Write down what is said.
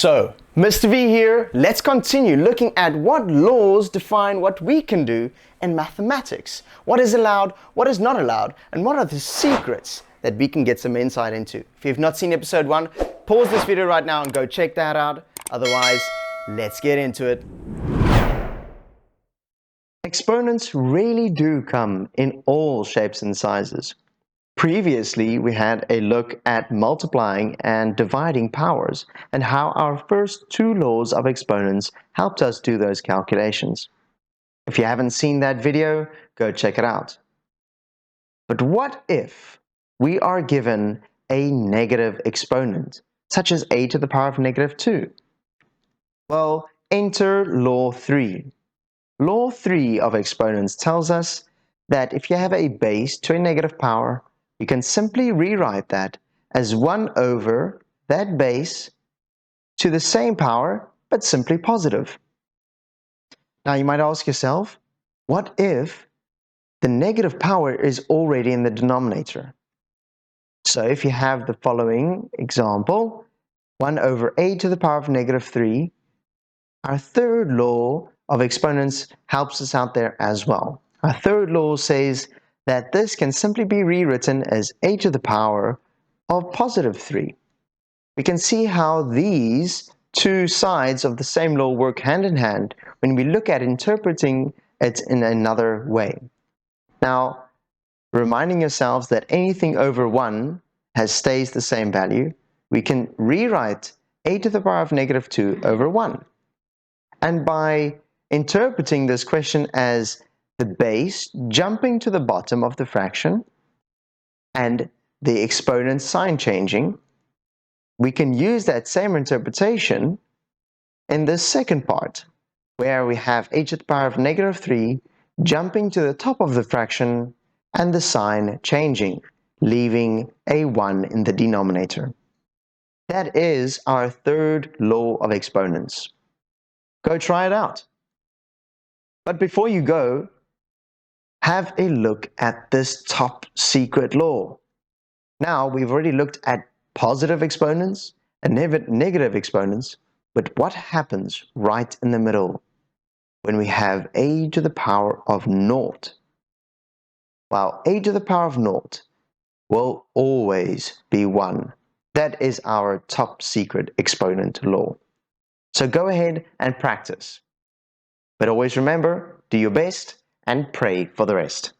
So, Mr. V here, let's continue looking at what laws define what we can do in mathematics. What is allowed, what is not allowed, and what are the secrets that we can get some insight into. If you've not seen episode 1, pause this video right now and go check that out. Otherwise, let's get into it. Exponents really do come in all shapes and sizes. Previously, we had a look at multiplying and dividing powers and how our first two laws of exponents helped us do those calculations. If you haven't seen that video, go check it out. But what if we are given a negative exponent, such as a to the power of negative 2? Well, enter law 3. Law 3 of exponents tells us that if you have a base to a negative power, you can simply rewrite that as 1 over that base to the same power, but simply positive. Now you might ask yourself, what if the negative power is already in the denominator? So if you have the following example, 1 over a to the power of negative 3, our third law of exponents helps us out there as well. Our third law says that this can simply be rewritten as a to the power of positive 3. We can see how these two sides of the same law work hand in hand when we look at interpreting it in another way. Now, reminding yourselves that anything over 1 stays the same value, we can rewrite a to the power of negative 2 over 1. And by interpreting this question as the base jumping to the bottom of the fraction and the exponent sign changing, we can use that same interpretation in this second part, where we have a to the power of negative 3 jumping to the top of the fraction and the sign changing, leaving a 1 in the denominator. That is our third law of exponents. Go try it out. But before you go, have a look at this top secret law. Now, we've already looked at positive exponents and negative exponents, but what happens right in the middle when we have a to the power of 0? Well, a to the power of 0 will always be 1. That is our top secret exponent law. So go ahead and practice. But always remember, do your best and pray for the rest.